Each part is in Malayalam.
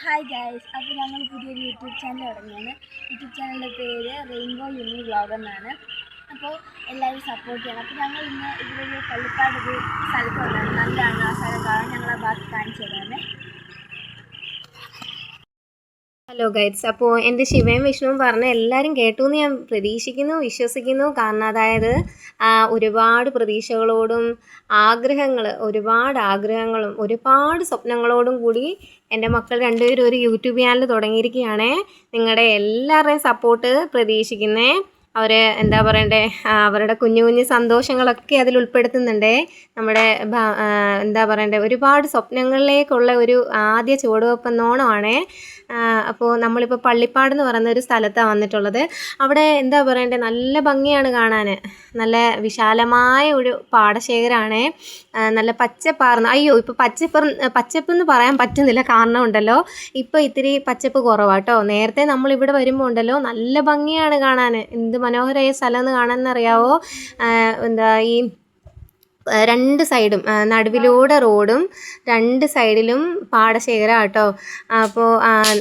ഹായ് ഗൈസ്, അപ്പോൾ ഞങ്ങൾ പുതിയൊരു യൂട്യൂബ് ചാനൽ തുടങ്ങിയാണ്. യൂട്യൂബ് ചാനലിൻ്റെ പേര് റെയിൻബോ യൂണി വ്ളോഗ് എന്നാണ്. അപ്പോൾ എല്ലാവരും സപ്പോർട്ട് ചെയ്യണം. അപ്പോൾ ഞങ്ങൾ ഇന്ന് ഇവിടെ പള്ളിപ്പാട് ഒരു സ്ഥലത്ത് വന്നതാണ്. നല്ലതാണ് ആ സ്ഥലം കാണാൻ. ഞങ്ങൾ ആ ബാക്കി കാണിച്ചു തരാമേ. ഹലോ ഗൈഡ്സ്, അപ്പോൾ എൻ്റെ ശിവയും വിഷ്ണുവും പറഞ്ഞ എല്ലാവരും കേട്ടു എന്ന് ഞാൻ പ്രതീക്ഷിക്കുന്നു, വിശ്വസിക്കുന്നു. കാരണം അതായത് ഒരുപാട് പ്രതീക്ഷകളോടും ഒരുപാട് ആഗ്രഹങ്ങളും ഒരുപാട് സ്വപ്നങ്ങളോടും കൂടി എൻ്റെ മക്കൾ രണ്ടുപേരും ഒരു യൂട്യൂബ് ചാനൽ തുടങ്ങിയിരിക്കുകയാണേ. നിങ്ങളുടെ എല്ലാവരുടെയും സപ്പോർട്ട് പ്രതീക്ഷിക്കുന്നേ. അവർ എന്താ പറയണ്ടേ, അവരുടെ കുഞ്ഞു കുഞ്ഞു സന്തോഷങ്ങളൊക്കെ അതിൽ ഉൾപ്പെടുത്തുന്നുണ്ടേ. നമ്മുടെ എന്താ പറയണ്ടേ, ഒരുപാട് സ്വപ്നങ്ങളിലേക്കുള്ള ഒരു ആദ്യ ചുവടുവെപ്പെന്നോണമാണേ. അപ്പോൾ നമ്മളിപ്പോൾ പള്ളിപ്പാട് എന്ന് പറയുന്ന ഒരു സ്ഥലത്താണ് വന്നിട്ടുള്ളത്. അവിടെ എന്താ പറയണ്ടേ, നല്ല ഭംഗിയാണ് കാണാൻ. നല്ല വിശാലമായ ഒരു പാടശേഖരമാണ്. നല്ല പച്ചപ്പാർന്ന്, അയ്യോ ഇപ്പോൾ പച്ചപ്പെന്ന് പറയാൻ പറ്റുന്നില്ല, കാരണം ഉണ്ടല്ലോ ഇപ്പോൾ ഇത്തിരി പച്ചപ്പ് കുറവാട്ടോ. നേരത്തെ നമ്മളിവിടെ വരുമ്പോൾ ഉണ്ടല്ലോ നല്ല ഭംഗിയാണ് കാണാൻ. എന്ത് മനോഹരമായ സ്ഥലം എന്ന് കാണാമെന്നറിയാവോ. എന്താ ഈ രണ്ട് സൈഡും നടുവിലൂടെ റോഡും രണ്ട് സൈഡിലും പാടശേഖരം കേട്ടോ. അപ്പോൾ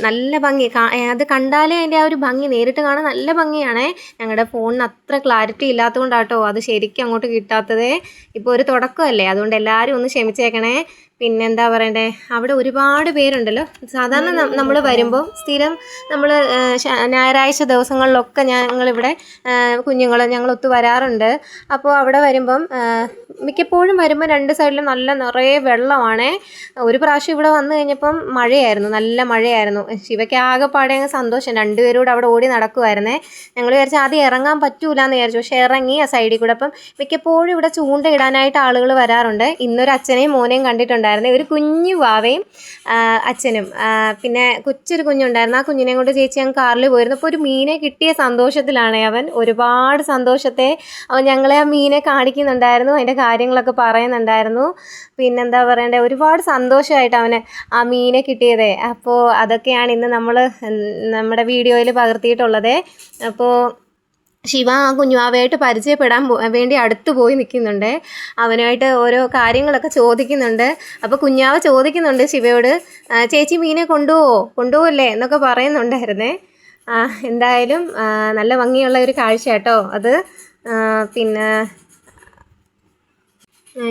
നല്ല ഭംഗി, അത് കണ്ടാലേ അതിൻ്റെ ആ ഒരു ഭംഗി നേരിട്ട് കാണാൻ നല്ല ഭംഗിയാണേ. ഞങ്ങളുടെ ഫോണിന് അത്ര ക്ലാരിറ്റി ഇല്ലാത്തതുകൊണ്ടാട്ടോ അത് ശരിക്കും അങ്ങോട്ട് കിട്ടാത്തതേ. ഇപ്പോൾ ഒരു തുടക്കമല്ലേ, അതുകൊണ്ട് എല്ലാവരും ഒന്ന് ക്ഷമിച്ചേക്കണേ. പിന്നെന്താ പറയണ്ടേ, അവിടെ ഒരുപാട് പേരുണ്ടല്ലോ. സാധാരണ നമ്മൾ വരുമ്പോൾ സ്ഥിരം നമ്മൾ ഞായറാഴ്ച ദിവസങ്ങളിലൊക്കെ ഞങ്ങളിവിടെ ഞങ്ങൾ ഒത്തു വരാറുണ്ട്. അപ്പോൾ അവിടെ വരുമ്പം മിക്കപ്പോഴും വരുമ്പോൾ രണ്ട് സൈഡിലും നല്ല നിറയെ വെള്ളമാണേ. ഒരു പ്രാവശ്യം ഇവിടെ വന്നു കഴിഞ്ഞപ്പം മഴയായിരുന്നു, നല്ല മഴയായിരുന്നു. ശിവയ്ക്ക് ആകെപ്പാടെ അങ്ങ് സന്തോഷം, രണ്ടുപേരും അവിടെ ഓടി നടക്കുമായിരുന്നേ. ഞങ്ങൾ വിചാരിച്ചു ആദ്യം ഇറങ്ങാൻ പറ്റൂല എന്ന് വിചാരിച്ചു, പക്ഷേ ഇറങ്ങി ആ സൈഡിൽ കൂടെ. അപ്പം മിക്കപ്പോഴും ഇവിടെ ചൂണ്ടയിടാനായിട്ട് ആളുകൾ വരാറുണ്ട്. ഇന്നൊരു അച്ഛനെയും മോനെയും കണ്ടിട്ടുണ്ടായിരുന്നു, ഒരു കുഞ്ഞു വാവയും അച്ഛനും, പിന്നെ കൊച്ചൊരു കുഞ്ഞുണ്ടായിരുന്നു. ആ കുഞ്ഞിനെയും കൊണ്ട് ചേച്ചി ഞങ്ങൾ കാറിൽ പോയിരുന്നു. അപ്പോൾ ഒരു മീനെ കിട്ടിയ സന്തോഷത്തിലാണ് അവൻ, ഒരുപാട് സന്തോഷത്തെ അവൻ ഞങ്ങളെ ആ മീനെ കാണിക്കുന്നുണ്ടായിരുന്നു, അതിൻ്റെ കാര്യങ്ങളൊക്കെ പറയുന്നുണ്ടായിരുന്നു. പിന്നെന്താ പറയണ്ടേ, ഒരുപാട് സന്തോഷമായിട്ട് അവന് ആ മീനെ കിട്ടിയതേ. അപ്പോൾ അതൊക്കെയാണ് ഇന്ന് നമ്മൾ നമ്മുടെ വീഡിയോയിൽ പകർത്തിയിട്ടുള്ളത്. അപ്പോൾ ശിവ ആ കുഞ്ഞുവാവയായിട്ട് പരിചയപ്പെടാൻ വേണ്ടി അടുത്ത് പോയി നിൽക്കുന്നുണ്ട്. അവനുമായിട്ട് ഓരോ കാര്യങ്ങളൊക്കെ ചോദിക്കുന്നുണ്ട്. അപ്പോൾ കുഞ്ഞാവ ചോദിക്കുന്നുണ്ട് ശിവയോട്, ചേച്ചി മീനെ കൊണ്ടുപോവല്ലേ എന്നൊക്കെ പറയുന്നുണ്ടായിരുന്നേ. എന്തായാലും നല്ല ഭംഗിയുള്ള ഒരു കാഴ്ച കേട്ടോ അത്. പിന്നെ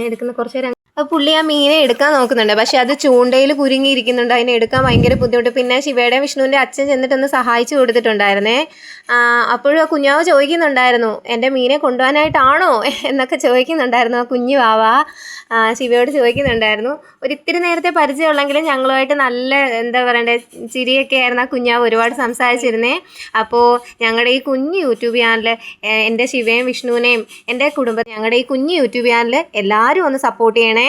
എടുക്കുന്ന കുറച്ച് നേരം അപ്പോൾ പുള്ളി ആ മീനെ എടുക്കാൻ നോക്കുന്നുണ്ട്, പക്ഷെ അത് ചൂണ്ടയിൽ കുരുങ്ങിയിരിക്കുന്നുണ്ട്. അതിനെ എടുക്കാൻ ഭയങ്കര ബുദ്ധിമുട്ട്. പിന്നെ ശിവയുടെ വിഷ്ണുവിൻ്റെ അച്ഛൻ ചെന്നിട്ടൊന്ന് സഹായിച്ചു കൊടുത്തിട്ടുണ്ടായിരുന്നേ. അപ്പോഴും ആ കുഞ്ഞാവ് ചോദിക്കുന്നുണ്ടായിരുന്നു, എൻ്റെ മീനെ കൊണ്ടുപോകാനായിട്ടാണോ എന്നൊക്കെ ചോദിക്കുന്നുണ്ടായിരുന്നു ആ കുഞ്ഞു വാവ. ശിവയോട് ചോദിക്കുന്നുണ്ടായിരുന്നു. ഒരിത്തിരി നേരത്തെ പരിചയമുള്ളെങ്കിലും ഞങ്ങളുമായിട്ട് നല്ല എന്താ പറയണ്ടേ ചിരിയൊക്കെ ആയിരുന്നു ആ കുഞ്ഞാവ്, ഒരുപാട് സംസാരിച്ചിരുന്നേ. അപ്പോൾ ഞങ്ങളുടെ ഈ കുഞ്ഞു യൂട്യൂബ് ചാനൽ, എൻ്റെ ശിവയും വിഷ്ണുവിനെയും എൻ്റെ കുടുംബം, ഞങ്ങളുടെ ഈ കുഞ്ഞു യൂട്യൂബ് ചാനൽ എല്ലാവരും ഒന്ന് സപ്പോർട്ട് ചെയ്യണേ.